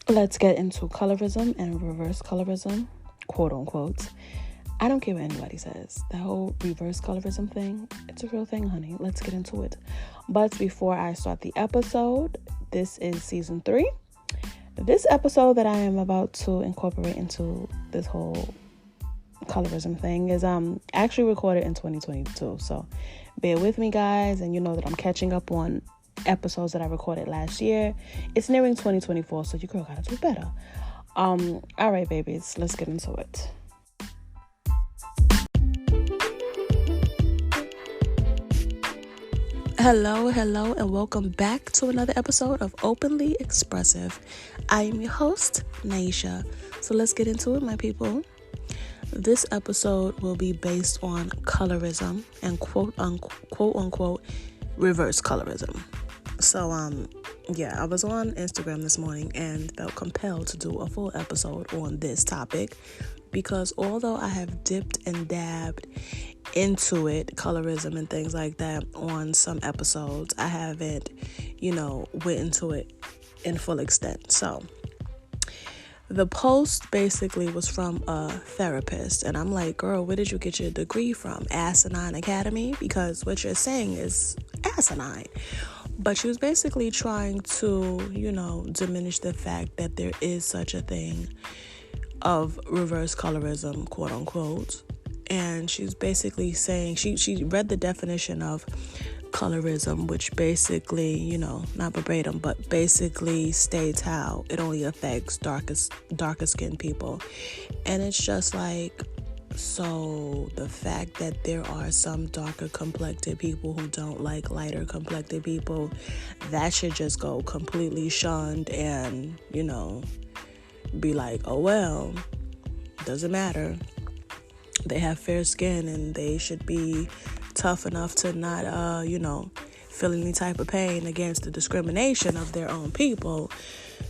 let's get into colorism and reverse colorism, quote unquote. I don't care what anybody says. That whole reverse colorism thing, it's a real thing, honey. Let's get into it. But before I start the episode, this is season 3. This episode that I am about to incorporate into this whole colorism thing is actually recorded in 2022. So bear with me, guys, and you know that I'm catching up on episodes that I recorded last year. It's nearing 2024, so your girl gotta do better. All right, babies, let's get into it. Hello, and welcome back to another episode of Openly Expressive. I am your host, Naisha. So let's get into it, my people. This episode will be based on colorism and quote unquote reverse colorism. So, I was on Instagram this morning and felt compelled to do a full episode on this topic because although I have dipped and dabbed into it, colorism and things like that on some episodes, I haven't, went into it in full extent. So the post basically was from a therapist, and I'm like, girl, where did you get your degree from? Asinine Academy? Because what you're saying is asinine. But she was basically trying to, diminish the fact that there is such a thing of reverse colorism, quote unquote. And she's basically saying, she read the definition of colorism, which basically, not verbatim, but basically states how it only affects darker skinned people. And it's just like, so the fact that there are some darker complected people who don't like lighter complected people, that should just go completely shunned and, be like, oh well, doesn't matter. They have fair skin and they should be tough enough to not, feel any type of pain against the discrimination of their own people.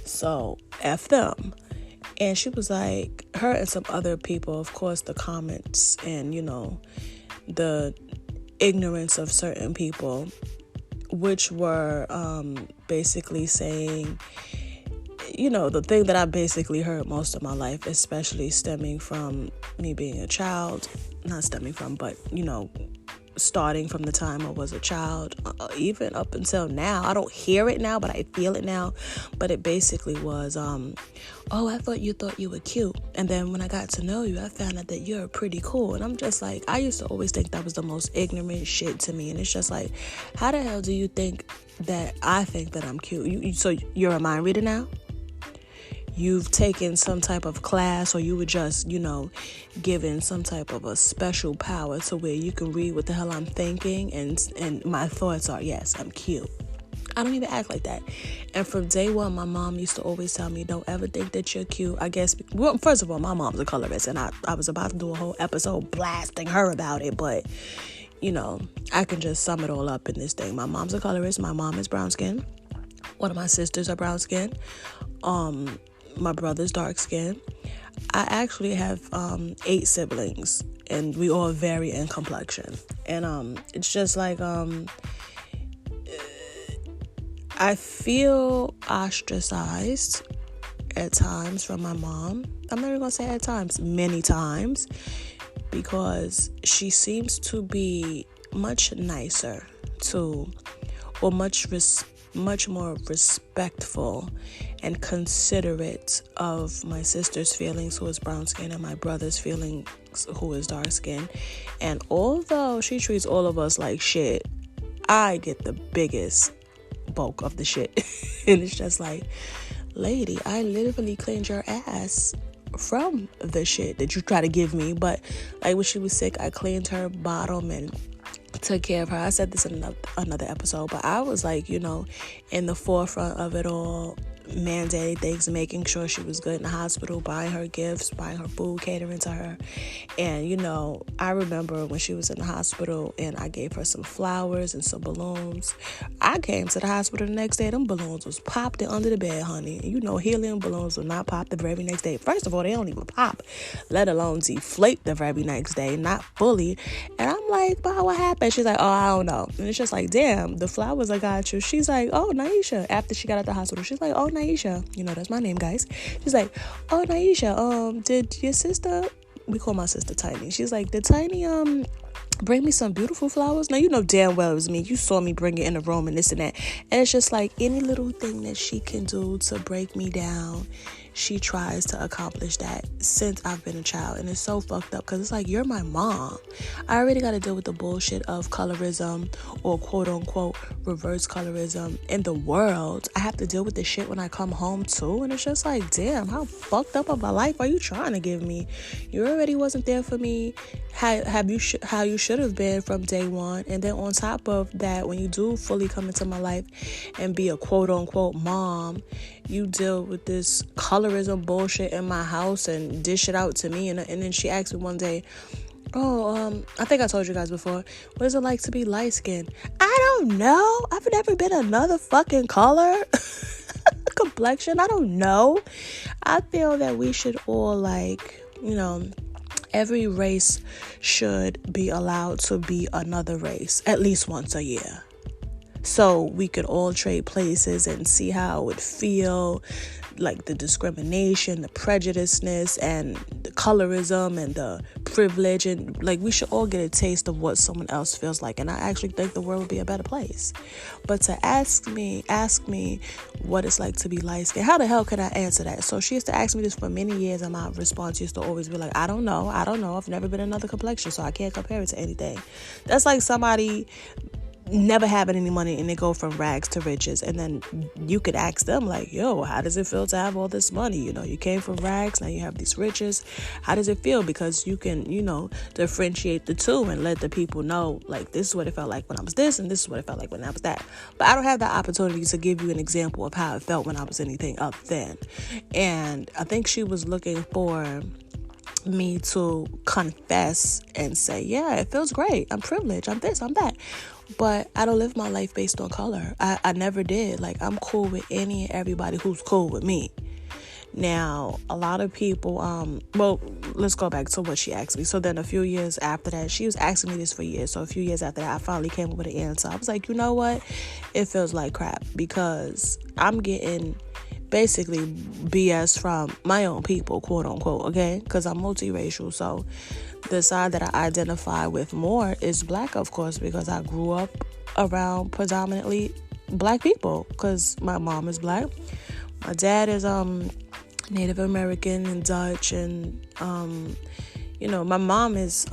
So, F them. And she was like, her and some other people, of course, the comments and, the ignorance of certain people, which were basically saying, the thing that I basically heard most of my life, especially stemming from me being a child, not stemming from, but, starting from the time I was a child, even up until now. I don't hear it now, but I feel it now. But it basically was, oh, I thought you were cute. And then when I got to know you, I found out that you're pretty cool. And I'm just like, I used to always think that was the most ignorant shit to me. And it's just like, how the hell do you think that I think that I'm cute? So you're a mind reader now? You've taken some type of class, or you were just, given some type of a special power to where you can read what the hell I'm thinking, and my thoughts are, yes, I'm cute. I don't even act like that. And from day one, my mom used to always tell me, don't ever think that you're cute. I guess, well, first of all, my mom's a colorist, and I was about to do a whole episode blasting her about it, but, I can just sum it all up in this thing. My mom's a colorist. My mom is brown skin. One of my sisters are brown skin. My brother's dark skin. I actually have 8 siblings, and we all vary in complexion. And it's just like I feel ostracized at times from my mom. I'm not even gonna say at times, many times, because she seems to be much nicer or much more respectful and considerate of my sister's feelings, who is brown skin, and my brother's feelings, who is dark skin. And although she treats all of us like shit, I get the biggest bulk of the shit. And it's just like, lady, I literally cleaned your ass from the shit that you try to give me. But like when she was sick, I cleaned her bottom and took care of her. I said this in another episode, but I was like, in the forefront of it all, mandated things, making sure she was good in the hospital, buying her gifts, buying her food, catering to her. And I remember when she was in the hospital and I gave her some flowers and some balloons. I came to the hospital the next day, them balloons was popped in under the bed, honey. Helium balloons will not pop the very next day. First of all, they don't even pop, let alone deflate the very next day, not fully. And I'm like, but what happened? She's like, oh, I don't know. And it's just like, damn, the flowers I got you. She's like, oh, Naisha. After she got out the hospital, she's like, oh, Naisha. You know, that's my name, guys. She's like, oh, Naisha, did your sister, we call my sister Tiny. She's like, did Tiny, bring me some beautiful flowers? Now, you know damn well it was me. You saw me bring it in the room and this and that. And it's just like any little thing that she can do to break me down, she tries to accomplish that since I've been a child. And it's so fucked up because it's like, you're my mom. I already got to deal with the bullshit of colorism or quote unquote reverse colorism in the world. I have to deal with this shit when I come home too. And it's just like, damn, how fucked up of a life are you trying to give me? You already wasn't there for me how you should have been from day one. And then on top of that, when you do fully come into my life and be a quote unquote mom, you deal with this colorism bullshit in my house and dish it out to me. And then she asked me one day, I think I told you guys before, what is it like to be light skinned? I don't know. I've never been another fucking color. Complexion, I don't know. I feel that we should all, like, you know, every race should be allowed to be another race at least once a year. So we could all trade places and see how it would feel, like the discrimination, the prejudiceness, and the colorism and the privilege. And like, we should all get a taste of what someone else feels like. And I actually think the world would be a better place. But to ask me what it's like to be light skinned, how the hell can I answer that? So she used to ask me this for many years, and my response used to always be like, I don't know. I've never been another complexion, so I can't compare it to anything. That's like somebody never having any money and they go from rags to riches, and then you could ask them like, yo, how does it feel to have all this money? You know, you came from rags, now you have these riches. How does it feel? Because you can, you know, differentiate the two and let the people know, like, this is what it felt like when I was this, and this is what it felt like when I was that. But I don't have the opportunity to give you an example of how it felt when I was anything up then. And I think she was looking for me to confess and say, yeah, it feels great. I'm privileged. I'm this, I'm that. But I don't live my life based on color. I never did. Like, I'm cool with any and everybody who's cool with me. Now, a lot of people, well, let's go back to what she asked me. So then a few years after that, she was asking me this for years. So a few years after that, I finally came up with an answer. I was like, you know what? It feels like crap because I'm getting basically BS from my own people, quote unquote, okay? Because I'm multiracial. So the side that I identify with more is black, of course, because I grew up around predominantly black people because my mom is black. My dad is Native American and Dutch, and you know, my mom is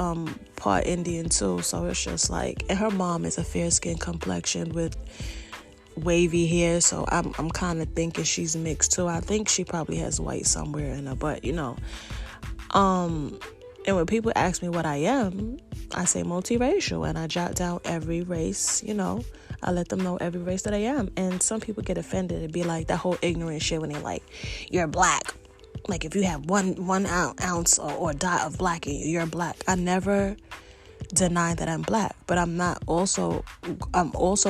part Indian too. So it's just like, and her mom is a fair-skinned complexion with wavy hair, so I'm kind of thinking she's mixed too. I think she probably has white somewhere in her, but you know, and when people ask me what I am, I say multiracial, and I jot down every race, you know, I let them know every race that I am. And some people get offended and be like, that whole ignorant shit when they're like, you're black. Like, if you have one ounce or dot of black in you, you're black. I never deny that I'm black, but I'm also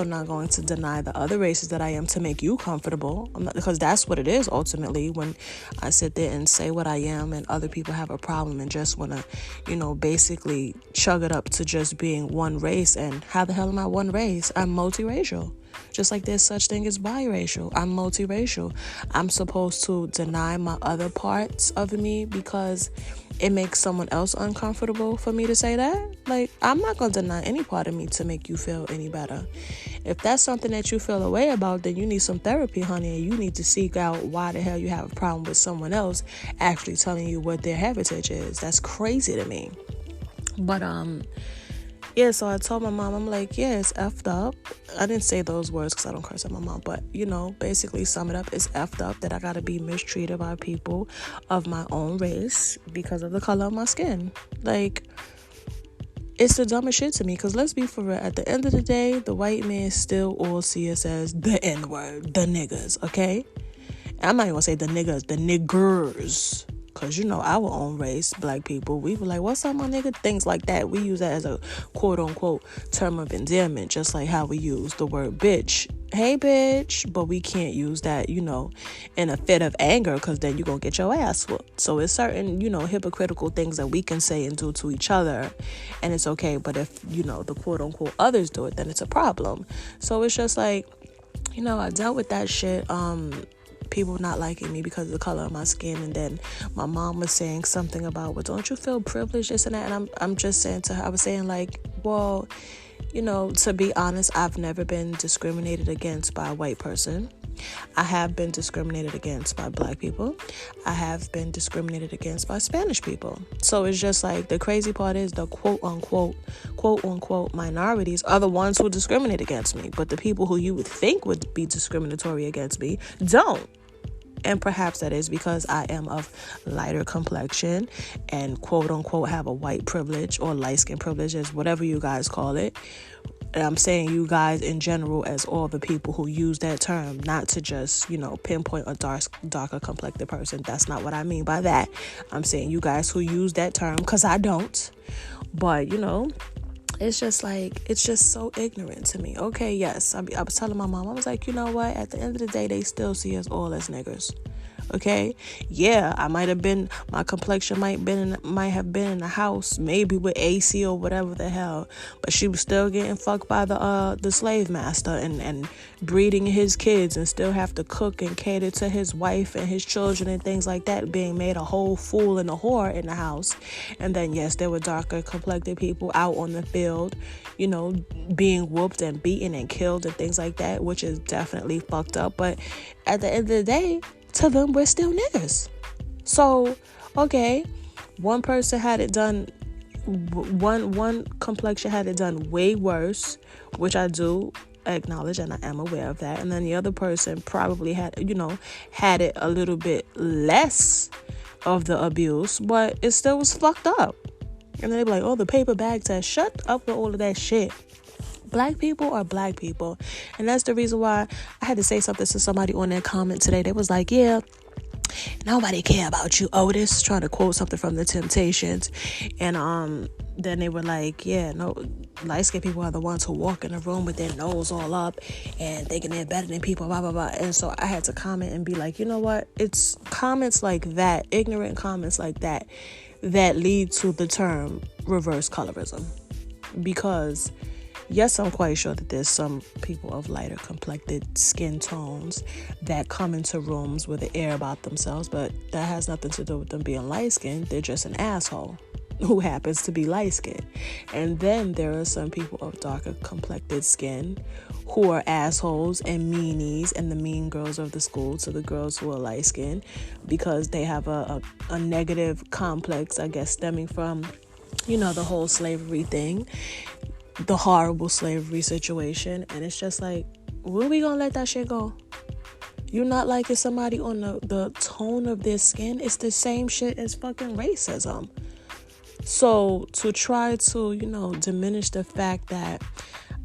not going to deny the other races that I am to make you comfortable. I'm not, because that's what it is ultimately when I sit there and say what I am and other people have a problem and just want to, you know, basically chug it up to just being one race. And how the hell am I one race? I'm multiracial. Just like there's such thing as biracial. I'm multiracial. I'm supposed to deny my other parts of me because it makes someone else uncomfortable for me to say that? Like, I'm not going to deny any part of me to make you feel any better. If that's something that you feel a way about, then you need some therapy, honey, and you need to seek out why the hell you have a problem with someone else actually telling you what their heritage is. That's crazy to me. But, yeah, so I told my mom, I'm like, yeah, it's effed up. I didn't say those words because I don't curse at my mom, but, you know, basically sum it up, it's effed up that I got to be mistreated by people of my own race because of the color of my skin. Like, it's the dumbest shit to me because let's be for real. At the end of the day, the white man still all see us as the N-word, the niggas, okay? I'm not even going to say the niggas, the niggers. because, our own race, black people, we were like, what's up, my nigga? Things like that. We use that as a quote-unquote term of endearment, just like how we use the word bitch. Hey, bitch. But we can't use that, in a fit of anger, because then you're going to get your ass whooped. So it's certain, hypocritical things that we can say and do to each other, and it's okay. But if, the quote-unquote others do it, then it's a problem. So it's just like, I dealt with that shit. People not liking me because of the color of my skin, and then my mom was saying something about, well, don't you feel privileged, this and that, and I'm just saying to her, I was saying like, well, to be honest, I've never been discriminated against by a white person. I have been discriminated against by black people. I have been discriminated against by Spanish people. So it's just like, the crazy part is the quote unquote minorities are the ones who discriminate against me. But the people who you would think would be discriminatory against me don't. And perhaps that is because I am of lighter complexion and quote unquote have a white privilege or light skin privilege, as whatever you guys call it. And I'm saying you guys in general as all the people who use that term, not to just, pinpoint a darker complected person. That's not what I mean by that. I'm saying you guys who use that term, because I don't. But, it's just like, it's just so ignorant to me. Okay, yes, I was telling my mom, I was like, you know what? At the end of the day, they still see us all as niggers. Okay, yeah, my complexion might have been in the house, maybe with AC or whatever the hell, but she was still getting fucked by the slave master and breeding his kids, and still have to cook and cater to his wife and his children and things like that, being made a whole fool and a whore in the house. And then yes, there were darker complected people out on the field, being whooped and beaten and killed and things like that, which is definitely fucked up. But at the end of the day, to them, we're still niggas. So, okay, one person had it done, one complexion had it done way worse, which I do acknowledge, and I am aware of that. And then the other person probably had it a little bit less of the abuse, but it still was fucked up. And they be like, oh, the paper bag test. Shut up with all of that shit. Black people are black people. And that's the reason why I had to say something to somebody on that comment today. They was like, yeah, nobody care about you, Otis, trying to quote something from the Temptations. And then they were like, yeah, no, light-skinned people are the ones who walk in the room with their nose all up and thinking they're better than people, blah, blah, blah. And so I had to comment and be like, you know what? It's comments like that, ignorant comments like that, that lead to the term reverse colorism. Because yes, I'm quite sure that there's some people of lighter complected skin tones that come into rooms with the air about themselves, but that has nothing to do with them being light-skinned. They're just an asshole who happens to be light-skinned. And then there are some people of darker complected skin who are assholes and meanies and the mean girls of the school to the girls who are light-skinned, because they have a negative complex, I guess, stemming from, the whole slavery thing, the horrible slavery situation. And it's just like, when we gonna let that shit go? You're not liking somebody on the tone of their skin. It's the same shit as fucking racism. So to try to, diminish the fact that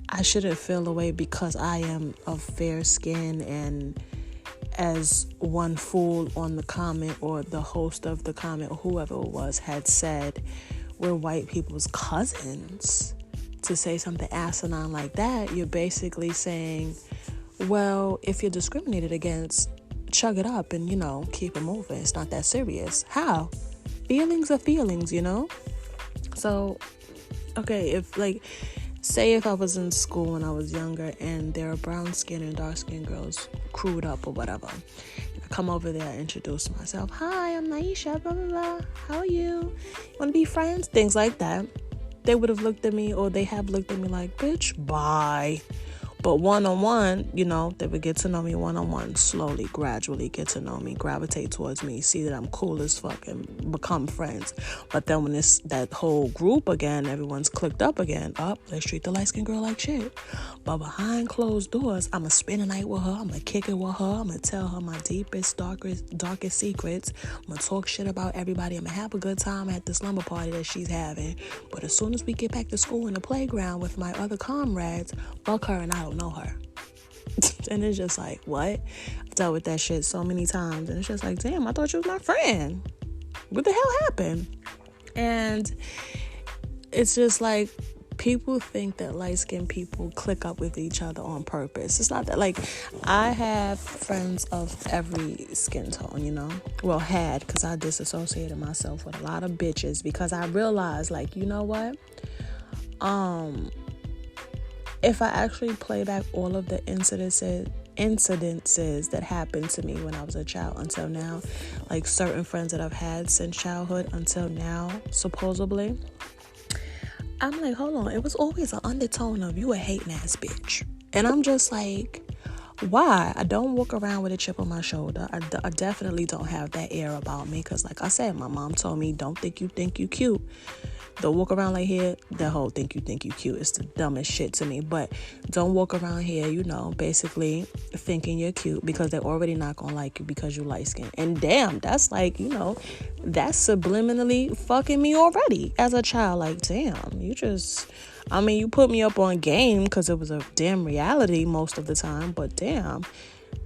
I shouldn't feel away because I am of fair skin, and as one fool on the comment, or the host of the comment, or whoever it was, had said, we're white people's cousins. To say something asinine like that, you're basically saying, well, if you're discriminated against, chug it up and, keep it moving. It's not that serious. How? Feelings are feelings, So, okay, say if I was in school when I was younger and there are brown skin and dark skin girls crewed up or whatever, and I come over there, I introduce myself. Hi, I'm Naisha, blah, blah, blah. How are you? Want to be friends? Things like that. They would have looked at me, or they have looked at me like, bitch, bye. But one-on-one, they would get to know me one-on-one, slowly, gradually get to know me, gravitate towards me, see that I'm cool as fuck, and become friends. But then when it's that whole group again, everyone's clicked up again, let's treat the light-skinned girl like shit. But behind closed doors, I'm going to spend the night with her, I'm going to kick it with her, I'm going to tell her my deepest, darkest secrets, I'm going to talk shit about everybody, I'm going to have a good time at the slumber party that she's having. But as soon as we get back to school in the playground with my other comrades, fuck her and I don't know her. And it's just like, what? I've dealt with that shit so many times, and it's just like, damn, I thought you was my friend. what the hell happened? And it's just like, people think that light-skinned people click up with each other on purpose. It's not that. Like, I have friends of every skin tone, you know? Well, had, because I disassociated myself with a lot of bitches because I realized, like, you know what? If I actually play back all of the incidences that happened to me when I was a child until now, like certain friends that I've had since childhood until now, supposedly, I'm like, hold on, it was always an undertone of you a hating ass bitch. And I'm just like, why? I don't walk around with a chip on my shoulder. I definitely don't have that air about me because, like I said, my mom told me, don't think you cute. Don't walk around like here. That whole think you cute is the dumbest shit to me. But don't walk around here, you know, basically thinking you're cute because they're already not going to like you because you light skinned. And damn, that's like, you know, that's subliminally fucking me already as a child. Like, damn, you put me up on game because it was a damn reality most of the time. But damn,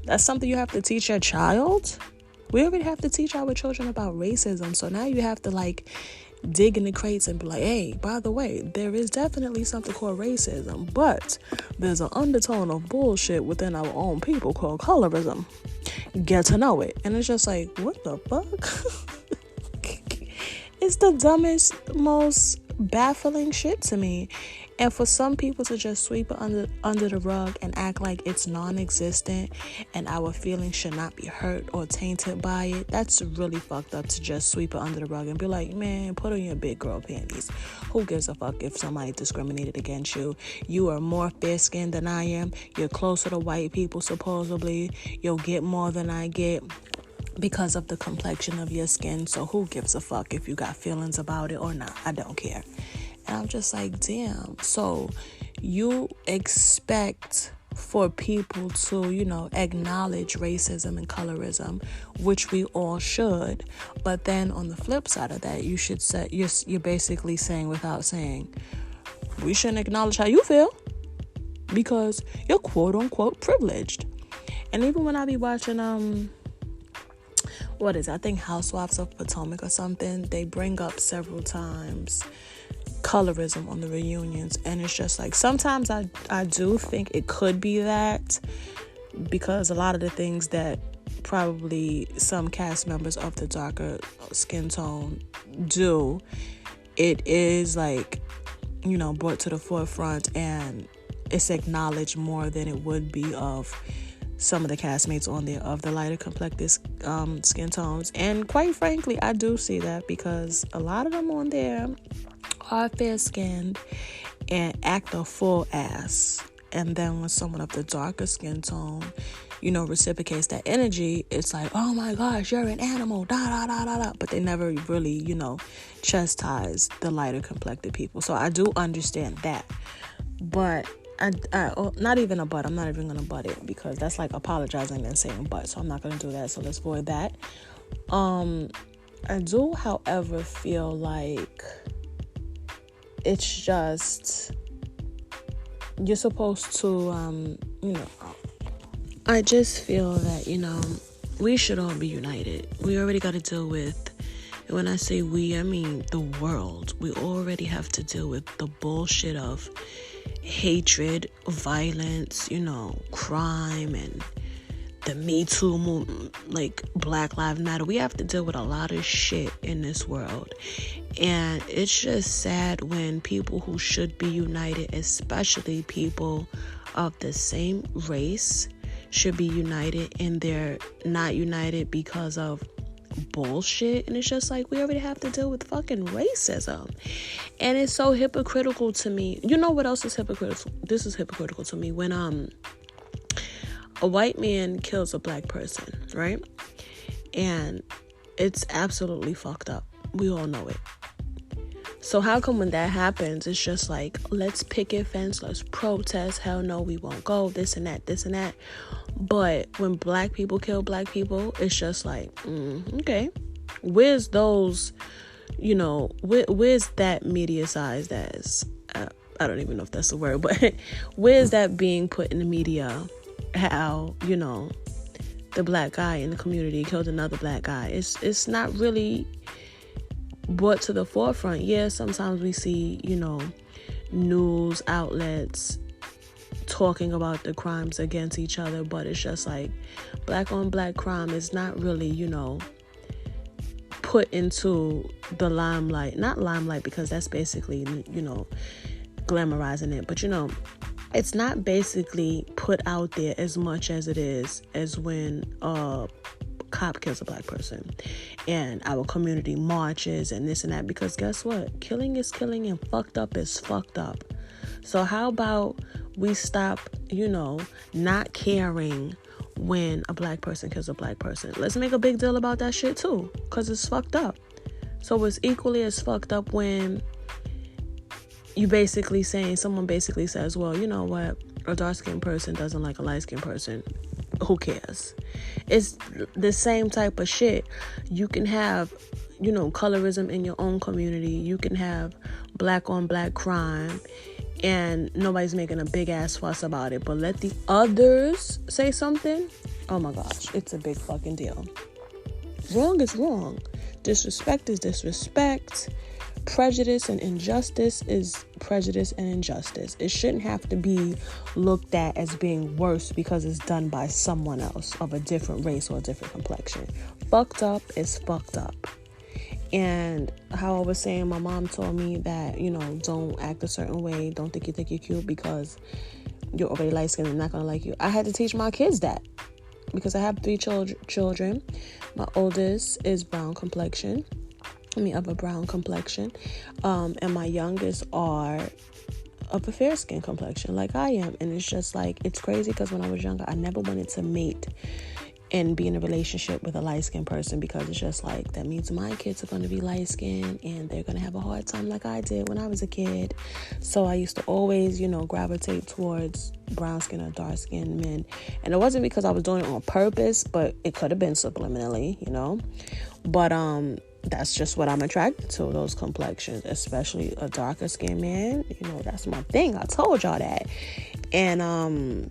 that's something you have to teach your child. We already have to teach our children about racism. So now you have to like dig in the crates and be like, hey, by the way, there is definitely something called racism, but there's an undertone of bullshit within our own people called colorism. Get to know it. And it's just like, what the fuck? It's the dumbest, most baffling shit to me. And for some people to just sweep it under the rug and act like it's non-existent and our feelings should not be hurt or tainted by it, that's really fucked up to just sweep it under the rug and be like, man, put on your big girl panties. Who gives a fuck if somebody discriminated against you? You are more fair-skinned than I am. You're closer to white people, supposedly. You'll get more than I get because of the complexion of your skin. So who gives a fuck if you got feelings about it or not? I don't care. And I'm just like, damn. So you expect for people to, you know, acknowledge racism and colorism, which we all should. But then on the flip side of that, you should say, you're basically saying without saying, we shouldn't acknowledge how you feel because you're quote unquote privileged. And even when I be watching, I think Housewives of Potomac or something, they bring up several times colorism on the reunions, and it's just like, sometimes I do think it could be that, because a lot of the things that probably some cast members of the darker skin tone do, it is like, you know, brought to the forefront and it's acknowledged more than it would be of some of the castmates on there of the lighter complected skin tones. And quite frankly, I do see that because a lot of them on there are fair-skinned and act a full ass. And then when someone of the darker skin tone, you know, reciprocates that energy, it's like, oh my gosh, you're an animal, da da da da da. But they never really, you know, chastise the lighter complected people. So I do understand that. But not even a but. I'm not even gonna butt it because that's like apologizing and saying but. So I'm not gonna do that. So let's avoid that. I do, however, feel like it's just, you're supposed to, you know, I just feel that, you know, we should all be united. We already got to deal with, and when I say we, I mean the world. We already have to deal with the bullshit of hatred, violence, you know, crime, and the Me Too movement, like Black Lives Matter. We have to deal with a lot of shit in this world. And it's just sad when people who should be united, especially people of the same race, should be united and they're not united because of bullshit. And it's just like, we already have to deal with fucking racism. And it's so hypocritical to me. You know what else is hypocritical? This is hypocritical to me. When a white man kills a black person, right? And it's absolutely fucked up. We all know it. So how come when that happens, it's just like, let's picket fence, let's protest, hell no, we won't go, this and that, this and that. But when black people kill black people, it's just like, okay, where's those, you know, where's that media-sized as, I don't even know if that's the word, but where's that being put in the media? How, you know, the black guy in the community killed another black guy. It's not really brought to the forefront. Yeah, sometimes we see, news outlets talking about the crimes against each other, but it's just like black on black crime is not really, put into the limelight. Not limelight, because that's basically, glamorizing it, but it's not basically put out there as much as it is as when a cop kills a black person and our community marches and this and that, because guess what? Killing is killing and fucked up is fucked up. So how about we stop, not caring when a black person kills a black person? Let's make a big deal about that shit too, because it's fucked up. So it's equally as fucked up when someone basically says, well, you know what, a dark-skinned person doesn't like a light-skinned person. Who cares? It's the same type of shit. You can have, colorism in your own community. You can have black on black crime, and nobody's making a big ass fuss about it. But let the others say something. Oh my gosh, it's a big fucking deal. Wrong is wrong. Disrespect is disrespect. Prejudice and injustice is prejudice and injustice. It shouldn't have to be looked at as being worse because it's done by someone else of a different race or a different complexion. Fucked up is fucked up. And how I was saying, my mom told me that, don't act a certain way. Don't think you're cute because you're already light-skinned and not going to like you. I had to teach my kids that because I have 3 children. My oldest is of a brown complexion. And my youngest are of a fair skin complexion like I am. And it's just like, it's crazy because when I was younger, I never wanted to mate and be in a relationship with a light-skinned person, because it's just like, that means my kids are going to be light-skinned and they're going to have a hard time like I did when I was a kid. So I used to always, gravitate towards brown-skinned or dark-skinned men. And it wasn't because I was doing it on purpose, but it could have been subliminally, But that's just what I'm attracted to, those complexions, especially a darker skinned man. That's my thing. I told y'all that. And,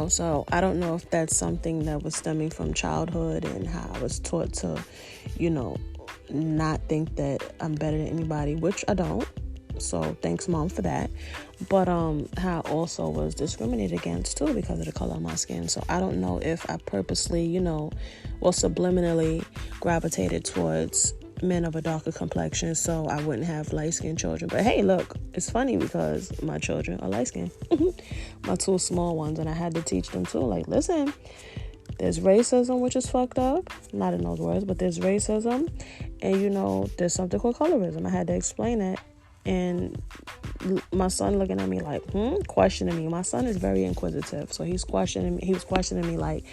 so I don't know if that's something that was stemming from childhood and how I was taught to, not think that I'm better than anybody, which I don't. So thanks, Mom, for that. But how I also was discriminated against too because of the color of my skin. So I don't know if I purposely, subliminally gravitated towards men of a darker complexion so I wouldn't have light-skinned children. But hey, look, it's funny because my children are light-skinned. My 2 small ones, and I had to teach them too. Like, listen, there's racism, which is fucked up. Not in those words, but there's racism. And, there's something called colorism. I had to explain it. And my son looking at me like, questioning me. My son is very inquisitive. So he was questioning me like,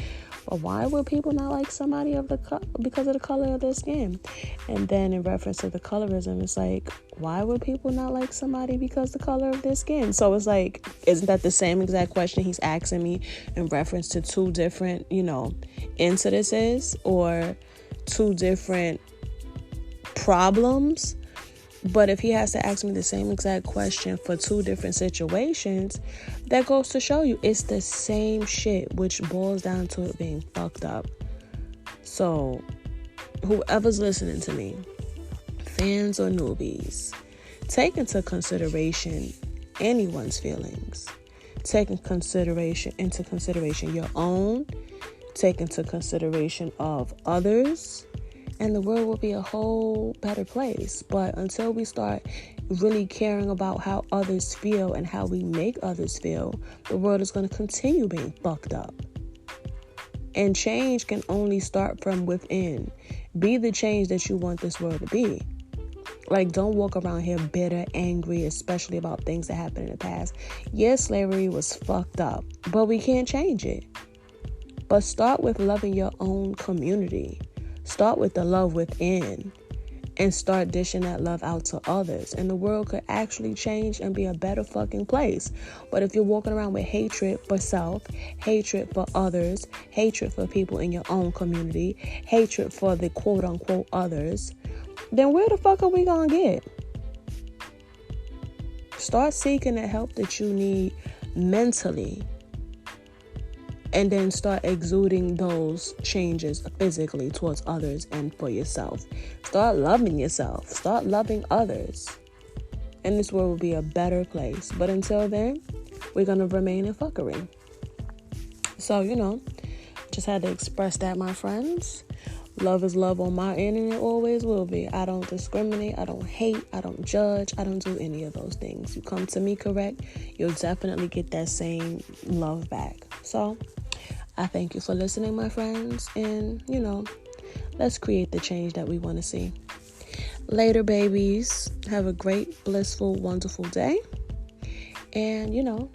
well, why would people not like somebody because of the color of their skin? And then in reference to the colorism, it's like, why would people not like somebody because the color of their skin? So it's like, isn't that the same exact question he's asking me in reference to 2 different, incidences or 2 different problems? But if he has to ask me the same exact question for 2 different situations, that goes to show you it's the same shit, which boils down to it being fucked up. So whoever's listening to me, fans or newbies, take into consideration anyone's feelings. Take into consideration your own. Take into consideration of others. And the world will be a whole better place. But until we start really caring about how others feel and how we make others feel, the world is going to continue being fucked up. And change can only start from within. Be the change that you want this world to be. Like, don't walk around here bitter, angry, especially about things that happened in the past. Yes, slavery was fucked up, but we can't change it. But start with loving your own community. Start with the love within and start dishing that love out to others. And the world could actually change and be a better fucking place. But if you're walking around with hatred for self, hatred for others, hatred for people in your own community, hatred for the quote unquote others, then where the fuck are we gonna get? Start seeking the help that you need mentally. and then start exuding those changes physically towards others and for yourself. Start loving yourself. Start loving others. And this world will be a better place. But until then, we're going to remain in fuckery. So, just had to express that, my friends. Love is love on my end, and it always will be. I don't discriminate. I don't hate. I don't judge. I don't do any of those things. You come to me correct, you'll definitely get that same love back. So, I thank you for listening, my friends. And, let's create the change that we want to see. Later, babies. Have a great, blissful, wonderful day. And,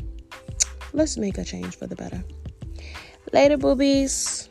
let's make a change for the better. Later, boobies.